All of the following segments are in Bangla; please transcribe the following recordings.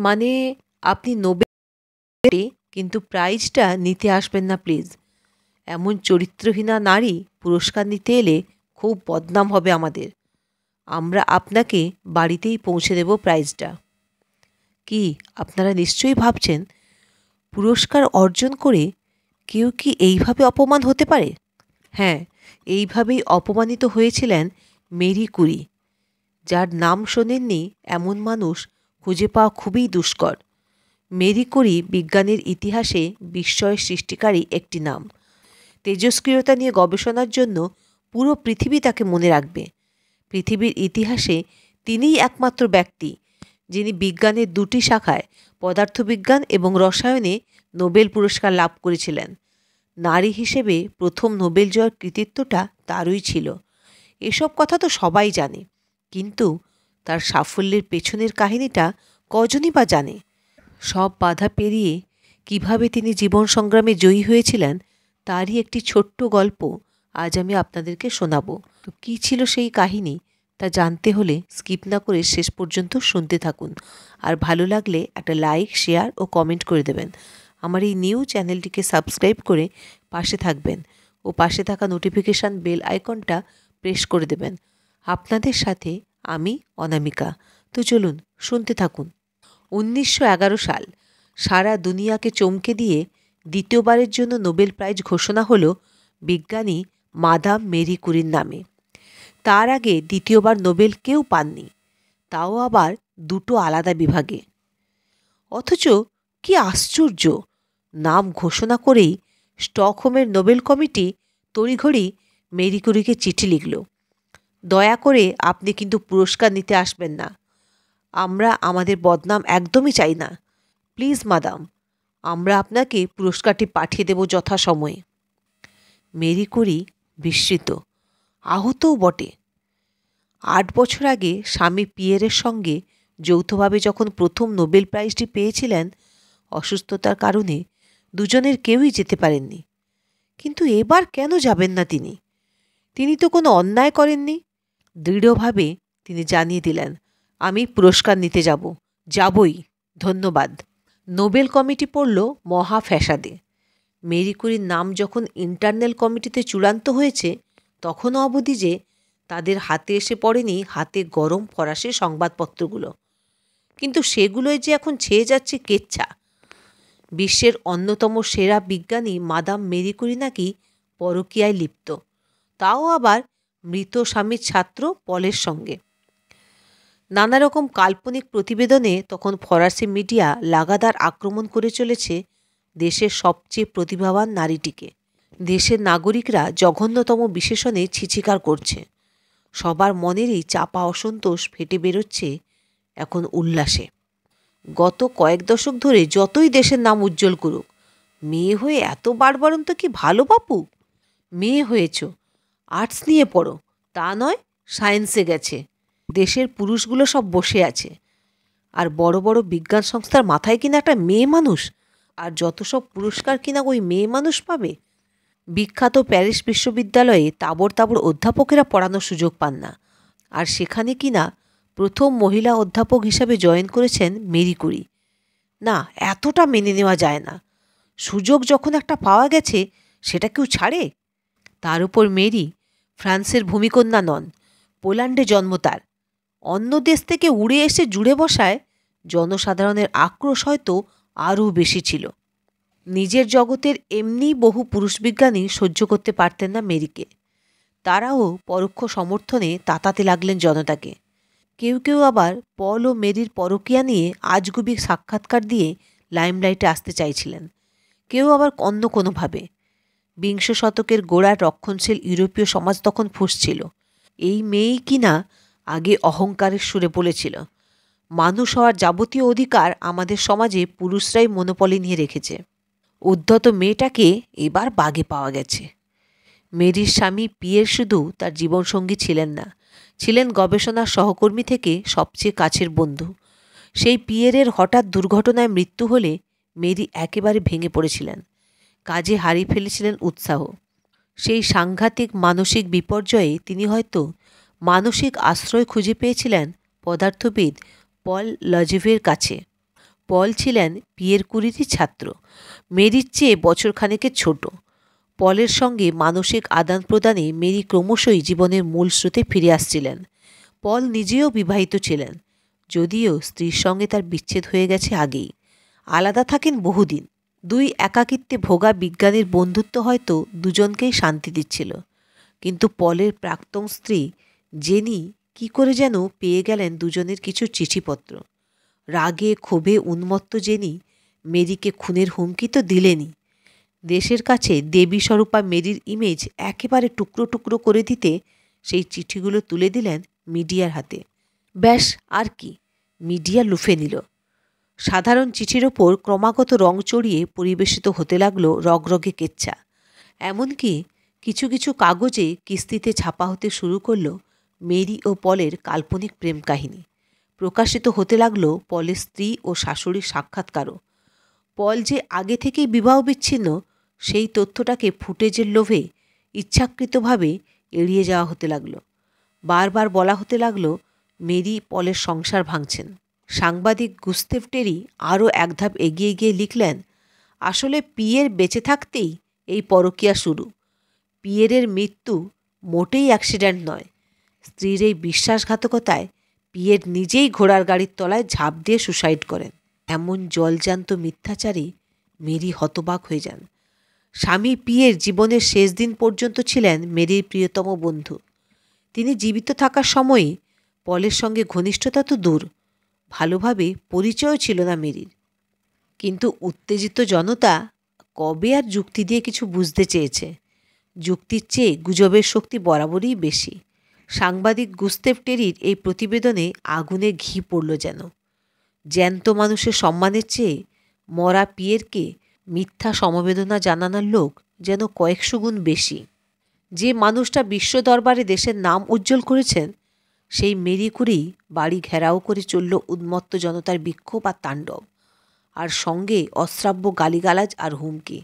মানে আপনি নোবেল কিন্তু প্রাইজটা নিতে আসবেন না প্লিজ। এমন চরিত্রহীনা নারী পুরস্কার নিতে এলে খুব বদনাম হবে আমাদের। আমরা আপনাকে বাড়িতেই পৌঁছে দেব প্রাইজটা। কি আপনারা নিশ্চয়ই ভাবছেন পুরস্কার অর্জন করে কেউ কি এইভাবে অপমান হতে পারে? হ্যাঁ, এইভাবেই অপমানিত হয়েছিলেন মেরি কুরি। যার নাম শোনেননি এমন মানুষ খুঁজে পাওয়া খুবই দুষ্কর। মেরি কুরি বিজ্ঞানের ইতিহাসে বিস্ময়ের সৃষ্টিকারী একটি নাম। তেজস্ক্রিয়তা নিয়ে গবেষণার জন্য পুরো পৃথিবী তাকে মনে রাখবে। পৃথিবীর ইতিহাসে তিনিই একমাত্র ব্যক্তি যিনি বিজ্ঞানের দুটি শাখায় পদার্থবিজ্ঞান এবং রসায়নে নোবেল পুরস্কার লাভ করেছিলেন। নারী হিসেবে প্রথম নোবেল জয়ের কৃতিত্বটা তারই ছিল। এসব কথা তো সবাই জানে, কিন্তু তার সাফল্যের পেছনের কাহিনীটা কজনই বা জানে? সব বাধা পেরিয়ে কিভাবে তিনি জীবন সংগ্রামে জয়ী হয়েছিলেন তারই একটি ছোট্ট গল্প আজ আমি আপনাদেরকে শোনাবো। তো কী ছিল সেই কাহিনী তা জানতে হলে স্কিপ না করে শেষ পর্যন্ত শুনতে থাকুন। আর ভালো লাগলে একটা লাইক, শেয়ার ও কমেন্ট করে দেবেন। আমার এই নিউ চ্যানেলটিকে সাবস্ক্রাইব করে পাশে থাকবেন ও পাশে থাকা নোটিফিকেশান বেল আইকনটা প্রেস করে দেবেন। আপনাদের সাথে আমি অনামিকা। তো চলুন শুনতে থাকুন। 1911 সাল সারা দুনিয়াকে চমকে দিয়ে দ্বিতীয়বারের জন্য নোবেল প্রাইজ ঘোষণা হলো বিজ্ঞানী মাদাম মেরি কুরির নামে। তার আগে দ্বিতীয়বার নোবেল কেউ পাননি, তাও আবার দুটো আলাদা বিভাগে। অথচ কি আশ্চর্য, নাম ঘোষণা করেই স্টকহোমের নোবেল কমিটি তড়িঘড়ি মেরি কুরিকে চিঠি লিখল, দয়া করে আপনি কিন্তু পুরস্কার নিতে আসবেন না। আমরা আমাদের বদনাম একদমই চাই না। প্লিজ মাদাম, আমরা আপনাকে পুরস্কারটি পাঠিয়ে দেব যথাসময়ে। মেরি কুরি বিস্মিত, আহতও বটে। 8 বছর আগে স্বামী পিয়েরের সঙ্গে যৌথভাবে যখন প্রথম নোবেল প্রাইজটি পেয়েছিলেন, অসুস্থতার কারণে দুজনের কেউই যেতে পারেননি। কিন্তু এবার কেন যাবেন না তিনি? তিনি তো কোনো অন্যায় করেননি। দৃঢ়ভাবে তিনি জানিয়ে দিলেন, আমি পুরস্কার নিতে যাবই, ধন্যবাদ। নোবেল কমিটি পড়ল মহা ফ্যাসাদে। মেরি কুরির নাম যখন ইন্টারনাল কমিটিতে চূড়ান্ত হয়েছে, তখনও অবধি যে তাদের হাতে এসে পড়েনি হাতে গরম ফরাসি সংবাদপত্রগুলো। কিন্তু সেগুলোই যে এখন ছেয়ে যাচ্ছে কেচ্ছা। বিশ্বের অন্যতম সেরা বিজ্ঞানী মাদাম মেরি কুরি নাকি পরকীয়ায় লিপ্ত, তাও আবার মৃত স্বামীর ছাত্র পলের সঙ্গে। নানা রকম কাল্পনিক প্রতিবেদনে তখন ফরাসি মিডিয়া লাগাতার আক্রমণ করে চলেছে দেশের সবচেয়ে প্রতিভাবান নারীটিকে। দেশের নাগরিকরা জঘন্যতম বিশেষণে ছিছিকার করছে। সবার মনেরই চাপা অসন্তোষ ফেটে বেরোচ্ছে এখন উল্লাসে। গত কয়েক দশক ধরে যতই দেশের নাম উজ্জ্বল করুক, মেয়ে হয়ে এত বাড়বাড়ন্ত কি ভালো বাপু? মেয়ে হয়েছ, আর্টস নিয়ে পড়ো, তা নয় সায়েন্সে গেছে। দেশের পুরুষগুলো সব বসে আছে, আর বড় বড় বিজ্ঞান সংস্থার মাথায় কিনা একটা মেয়ে মানুষ, আর যত সব পুরস্কার কিনা ওই মেয়ে মানুষ পাবে। বিখ্যাত প্যারিস বিশ্ববিদ্যালয়ে তাবড় তাবড় অধ্যাপকেরা পড়ানোর সুযোগ পান না, আর সেখানে কিনা প্রথম মহিলা অধ্যাপক হিসাবে জয়েন করেছেন মেরি কুরি। না, এতটা মেনে নেওয়া যায় না। সুযোগ যখন একটা পাওয়া গেছে, সেটা কেউ ছাড়ে? তার উপর মেরি ফ্রান্সের ভূমিকন্যা নন, পোল্যান্ডে জন্ম তার। অন্য দেশ থেকে উড়ে এসে জুড়ে বসায় জনসাধারণের আক্রোশ হয়তো আরও বেশি ছিল। নিজের জগতের এমনি বহু পুরুষ বিজ্ঞানী সহ্য করতে পারতেন না মেরিকে। তারাও পরোক্ষ সমর্থনে তাতাতে লাগলেন জনতাকে। কেউ কেউ আবার পল ও মেরির পরকীয়া নিয়ে আজগুবি সাক্ষাৎকার দিয়ে লাইমলাইটে আসতে চাইছিলেন। কেউ আবার অন্য কোনোভাবে। বিংশ শতকের গোড়ার রক্ষণশীল ইউরোপীয় সমাজ তখন ফুঁসছিল। এই মেয়েই কিনা আগে অহংকারের সুরে বলেছিল, মানুষ হওয়ার যাবতীয় অধিকার আমাদের সমাজে পুরুষরাই মনোপলি নিয়ে রেখেছে। উদ্ধত মেয়েটাকে এবার বাগে পাওয়া গেছে। মেরির স্বামী পিয়ের শুধু তার জীবনসঙ্গী ছিলেন না, ছিলেন গবেষণার সহকর্মী থেকে সবচেয়ে কাছের বন্ধু। সেই পিয়েরের হঠাৎ দুর্ঘটনায় মৃত্যু হলে মেরি একেবারে ভেঙে পড়েছিলেন। কাজে হারিয়ে ফেলেছিলেন উৎসাহ। সেই সাংঘাতিক মানসিক বিপর্যয়ে তিনি হয়তো মানসিক আশ্রয় খুঁজে পেয়েছিলেন পদার্থবিদ পল লজেভের কাছে। পল ছিলেন পিয়ের কুরিরই ছাত্র, মেরির চেয়ে বছরখানেকের ছোট। পলের সঙ্গে মানসিক আদান প্রদানে মেরি ক্রমশই জীবনের মূল স্রোতে ফিরে আসছিলেন। পল নিজেও বিবাহিত ছিলেন, যদিও স্ত্রীর সঙ্গে তার বিচ্ছেদ হয়ে গেছে আগেই। আলাদা থাকেন বহুদিন। দুই একাকিত্বে ভোগা বিজ্ঞানীর বন্ধুত্ব হয়তো দুজনকেই শান্তি দিচ্ছিল, কিন্তু পলের প্রাক্তন স্ত্রী জেনি কি করে যেন পেয়ে গেলেন দুজনের কিছু চিঠিপত্র। রাগে ক্ষোভে উন্মত্ত জেনি মেরিকে খুনের হুমকি তো দিলেনই, দেশের কাছে দেবী স্বরূপা মেরির ইমেজ একেবারে টুকরো টুকরো করে দিতে সেই চিঠিগুলো তুলে দিলেন মিডিয়ার হাতে। ব্যাস, আর কি, মিডিয়া লুফে নিল। সাধারণ চিঠির ওপর ক্রমাগত রং চড়িয়ে পরিবেশিত হতে লাগলো রগরগে কেচ্ছা। এমনকি কিছু কিছু কাগজে কিস্তিতে ছাপা হতে শুরু করল মেরি ও পলের কাল্পনিক প্রেম কাহিনী। প্রকাশিত হতে লাগলো পলের স্ত্রী ও শাশুড়ির সাক্ষাৎকারও। পল যে আগে থেকেই বিবাহ বিচ্ছিন্ন, সেই তথ্যটাকে ফুটেজের লোভে ইচ্ছাকৃতভাবে এড়িয়ে যাওয়া হতে লাগলো। বারবার বলা হতে লাগলো মেরি পলের সংসার ভাঙছেন। সাংবাদিক গুস্তেভ টেরি আরও এক ধাপ এগিয়ে গিয়ে লিখলেন, আসলে পিয়ের বেঁচে থাকতেই এই পরকীয়া শুরু। পিয়েরের মৃত্যু মোটেই অ্যাক্সিডেন্ট নয়। স্ত্রীর এই বিশ্বাসঘাতকতায় পিয়ের নিজেই ঘোড়ার গাড়ির তলায় ঝাঁপ দিয়ে সুসাইড করেন। এমন জলজান্ত মিথ্যাচারে মেরি হতবাক হয়ে যান। স্বামী পিয়ের জীবনের শেষ দিন পর্যন্ত ছিলেন মেরির প্রিয়তম বন্ধু। তিনি জীবিত থাকার সময়ই পলের সঙ্গে ঘনিষ্ঠতা তো দূর, ভালোভাবে পরিচয়ও ছিল না মেরির। কিন্তু উত্তেজিত জনতা কবে আর যুক্তি দিয়ে কিছু বুঝতে চেয়েছে? যুক্তির চেয়ে গুজবের শক্তি বরাবরই বেশি। সাংবাদিক গুস্তেভ টেরির এই প্রতিবেদনে আগুনে ঘি পড়ল যেন। জ্যান্ত মানুষের সম্মানের চেয়ে মরা পিয়েরকে মিথ্যা সমবেদনা জানানোর লোক যেন কয়েকশো গুণ বেশি। যে মানুষটা বিশ্ব দরবারে দেশের নাম উজ্জ্বল করেছেন, সেই মেরি কুরি বাড়ি ঘেরাও করে চলল উন্মত্ত জনতার বিক্ষোভ আর তাণ্ডব, আর সঙ্গে অশ্রাব্য গালিগালাজ আর হুমকি।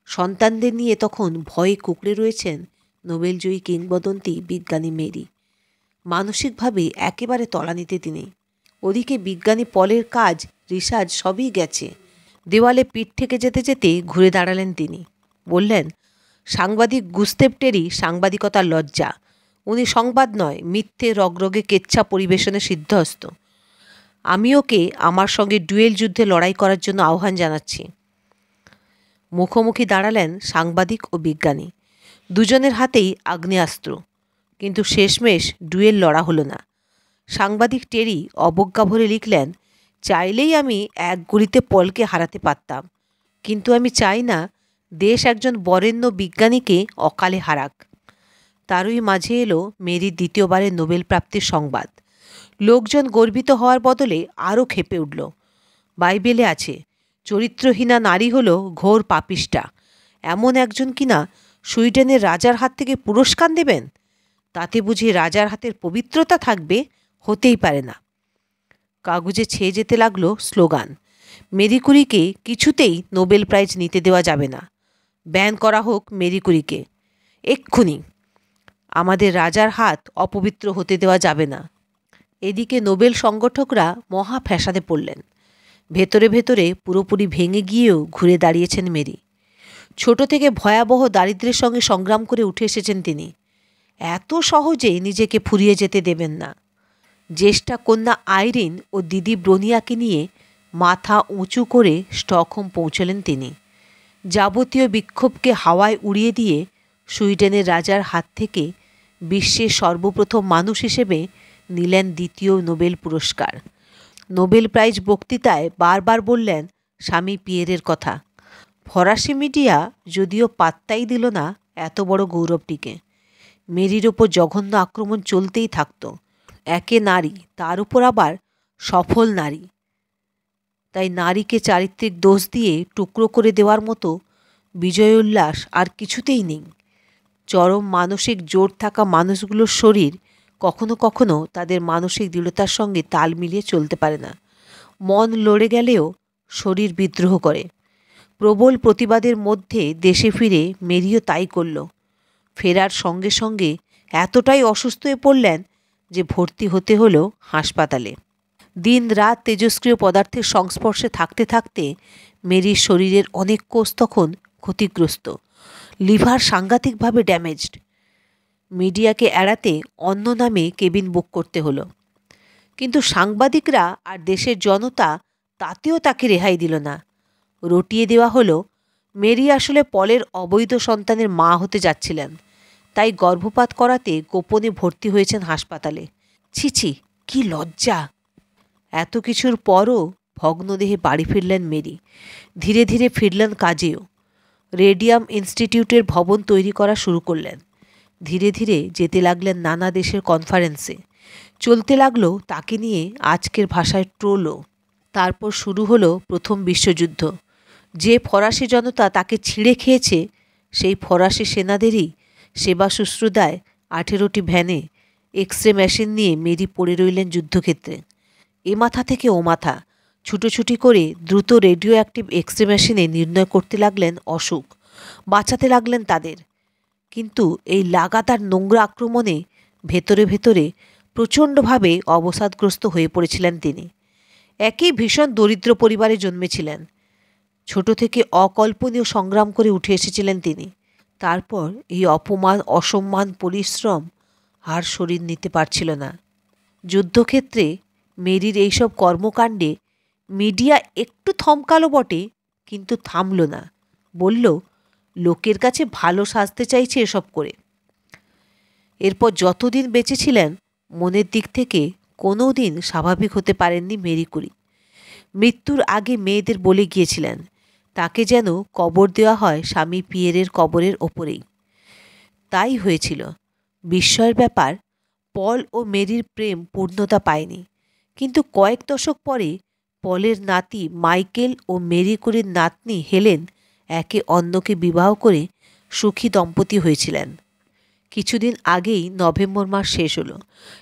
সন্তানদের নিয়ে তখন ভয়ে কুঁকড়ে রয়েছেন নোবেলজয়ী কিংবদন্তি বিজ্ঞানী মেরি। মানসিকভাবে একেবারে তলানিতে তিনি। ওদিকে বিজ্ঞানী পলের কাজ, রিসার্চ সবই গেছে। দেওয়ালে পিঠ থেকে যেতে যেতে ঘুরে দাঁড়ালেন তিনি। বললেন, সাংবাদিক গুস্তেভ টেরি সাংবাদিকতার লজ্জা। উনি সংবাদ নয়, মিথ্যে রগরগে কেচ্ছা পরিবেশনে সিদ্ধহস্ত। আমি ওকে আমার সঙ্গে ডুয়েল যুদ্ধে লড়াই করার জন্য আহ্বান জানাচ্ছি। মুখোমুখি দাঁড়ালেন সাংবাদিক ও বিজ্ঞানী। দুজনের হাতেই আগ্নেয়াস্ত্র, কিন্তু শেষমেশ ডুয়েল লড়া হলো না। সাংবাদিক টেরি অবজ্ঞা ভরে লিখলেন, চাইলেই আমি এক গুলিতে পলকে হারাতে পারতাম, কিন্তু আমি চাই না দেশ একজন বরেণ্য বিজ্ঞানীকে অকালে হারাক। তারই মাঝে এলো মেরির দ্বিতীয়বারের নোবেল প্রাপ্তির সংবাদ। লোকজন গর্বিত হওয়ার বদলে আরও ক্ষেপে উঠল। বাইবেলে আছে, চরিত্রহীনা নারী হলো ঘোর পাপিষ্ঠা। এমন একজন কিনা সুইডেনের রাজার হাত থেকে পুরস্কার দেবেন? তাতে বুঝি রাজার হাতের পবিত্রতা থাকবে? হতেই পারে না। কাগজে ছেয়ে যেতে লাগলো স্লোগান, মেরি কুরিকে কিছুতেই নোবেল প্রাইজ নিতে দেওয়া যাবে না। ব্যান করা হোক মেরি কুরিকে, এক্ষুনি। আমাদের রাজার হাত অপবিত্র হতে দেওয়া যাবে না। এদিকে নোবেল সংগঠকরা মহা ফ্যাসাদে পড়লেন। ভেতরে ভেতরে পুরোপুরি ভেঙে গিয়েও ঘুরে দাঁড়িয়েছেন মেরি। ছোট থেকে ভয়াবহ দারিদ্র্যের সঙ্গে সংগ্রাম করে উঠে এসেছেন তিনি। এত সহজে নিজেকে ফুরিয়ে যেতে দেবেন না। জ্যেষ্ঠা কন্যা আইরিন ও দিদি ব্রোনিয়াকে নিয়ে মাথা উঁচু করে স্টকহোম পৌঁছলেন তিনি। যাবতীয় বিক্ষোভকে হাওয়ায় উড়িয়ে দিয়ে সুইডেনের রাজার হাত থেকে বিশ্বের সর্বপ্রথম মানুষ হিসেবে নিলেন দ্বিতীয় নোবেল পুরস্কার। নোবেল প্রাইজ বক্তৃতায় বারবার বললেন স্বামী পিয়েরের কথা। ফরাসি মিডিয়া যদিও পাত্তাই দিল না এত বড় গৌরবটিকে। মেরির ওপর জঘন্য আক্রমণ চলতেই থাকত। একে নারী, তার উপর আবার সফল নারী। তাই নারীকে চারিত্রিক দোষ দিয়ে টুকরো করে দেওয়ার মতো বিজয় উল্লাস আর কিছুতেই নেই। চরম মানসিক জোর থাকা মানুষগুলোর শরীর কখনো কখনো তাদের মানসিক দৃঢ়তার সঙ্গে তাল মিলিয়ে চলতে পারে না। মন লড়ে গেলেও শরীর বিদ্রোহ করে। প্রবল প্রতিবাদের মধ্যে দেশে ফিরে মেরিও তাই করল। ফেরার সঙ্গে সঙ্গে এতটাই অসুস্থ হয়ে পড়লেন যে ভর্তি হতে হলো হাসপাতালে। দিন রাত তেজস্ক্রিয় পদার্থের সংস্পর্শে থাকতে থাকতে মেরির শরীরের অনেক কোষ তখন ক্ষতিগ্রস্ত, লিভার সাংঘাতিকভাবে ড্যামেজড। মিডিয়াকে এড়াতে অন্য নামে কেবিন বুক করতে হলো। কিন্তু সাংবাদিকরা আর দেশের জনতা তাতেও তাকে রেহাই দিল না। রটিয়ে দেওয়া হলো মেরি আসলে পলের অবৈধ সন্তানের মা হতে যাচ্ছিলেন, তাই গর্ভপাত করাতে গোপনে ভর্তি হয়েছেন হাসপাতালে। ছি ছি, কি লজ্জা! এত কিছুর পরও ভগ্নদেহে বাড়ি ফিরলেন মেরি। ধীরে ধীরে ফিরলেন কাজেও। রেডিয়াম ইনস্টিটিউটের ভবন তৈরি করা শুরু করলেন। ধীরে ধীরে যেতে লাগলেন নানা দেশের কনফারেন্সে। চলতে লাগলো তাকে নিয়ে আজকের ভাষায় ট্রোলও। তারপর শুরু হলো প্রথম বিশ্বযুদ্ধ। যে ফরাসি জনতা তাকে ছিঁড়ে খেয়েছে, সেই ফরাসি সেনাদেরই সেবা শুশ্রূষায় 18টি ভ্যানে এক্স-রে মেশিন নিয়ে মেরি পড়ে রইলেন যুদ্ধক্ষেত্রে। এ মাথা থেকে ও মাথা ছুটোছুটি করে দ্রুত রেডিও অ্যাক্টিভ এক্স-রে মেশিনে নির্ণয় করতে লাগলেন অসুখ, বাঁচাতে লাগলেন তাদের। কিন্তু এই লাগাতার নোংরা আক্রমণে ভেতরে ভেতরে প্রচণ্ডভাবে অবসাদগ্রস্ত হয়ে পড়েছিলেন তিনি। একই ভীষণ দরিদ্র পরিবারে জন্মেছিলেন। ছোট থেকে অকল্পনীয় সংগ্রাম করে উঠে এসেছিলেন তিনি। তারপর এই অপমান, অসম্মান, পরিশ্রম আর শরীর নিতে পারছিল না। যুদ্ধক্ষেত্রে মেরির এইসব কর্মকাণ্ডে মিডিয়া একটু থমকালো বটে, কিন্তু থামল না। বলল, লোকের কাছে ভালো সাজতে চাইছে এসব করে। এরপর যতদিন বেঁচে ছিলেন মনের দিক থেকে কোনো দিন স্বাভাবিক হতে পারেননি মেরি কুরি। মৃত্যুর আগে মেয়েদের বলে গিয়েছিলেন তাকে যেন কবর দেওয়া হয় স্বামী পিয়েরের কবরের ওপরেই। তাই হয়েছিল। বিস্ময়ের ব্যাপার, পল ও মেরির প্রেম পূর্ণতা পায়নি। কিন্তু কয়েক দশক পরে পলের নাতি মাইকেল ও মেরি কুরির নাতনি হেলেন একে অন্যকে বিবাহ করে সুখী দম্পতি হয়েছিলেন। কিছুদিন আগেই নভেম্বর মাস শেষ হলো।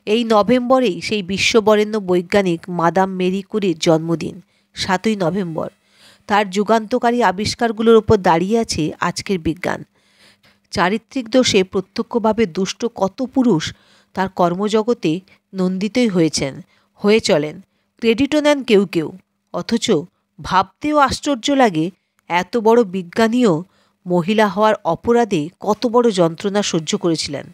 এই নভেম্বরেই সেই বিশ্ববরেণ্য বৈজ্ঞানিক মাদাম মেরি কুরির জন্মদিন, 7ই নভেম্বর। তার যুগান্তকারী আবিষ্কারগুলোর ওপর দাঁড়িয়ে আছে আজকের বিজ্ঞান। চারিত্রিক দোষে প্রত্যক্ষভাবে দুষ্ট কত পুরুষ তার কর্মজগতে নন্দিতই হয়েছেন, হয়ে চলেন, ক্রেডিটও নেন কেউ কেউ। অথচ ভাবতেও আশ্চর্য লাগে এত বড় বিজ্ঞানীও মহিলা হওয়ার অপরাধে কত বড় যন্ত্রণা সহ্য করেছিলেন।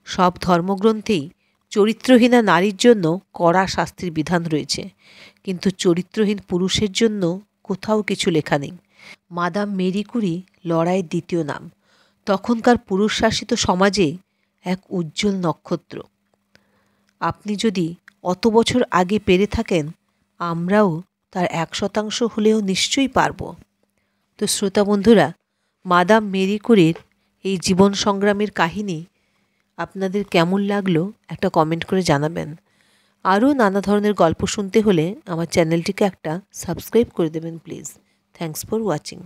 সব ধর্মগ্রন্থেই চরিত্রহীনা নারীর জন্য কড়া শাস্তির বিধান রয়েছে, কিন্তু চরিত্রহীন পুরুষের জন্য কোথাও কিছু লেখা নেই। মাদাম মেরি কুরি লড়াইয়ের দ্বিতীয় নাম, তখনকার পুরুষ শাসিত সমাজে এক উজ্জ্বল নক্ষত্র। আপনি যদি অত বছর আগে পেরে থাকেন, আমরাও তার 1% হলেও নিশ্চয়ই পারব। তো শ্রোতা বন্ধুরা, মাদাম মেরি কুরির এই জীবন সংগ্রামের কাহিনী আপনাদের কেমন লাগলো একটা কমেন্ট করে জানাবেন। আরও নানা ধরনের গল্প শুনতে হলে আমার চ্যানেলটিকে একটা সাবস্ক্রাইব করে দেবেন প্লিজ। Thanks for watching.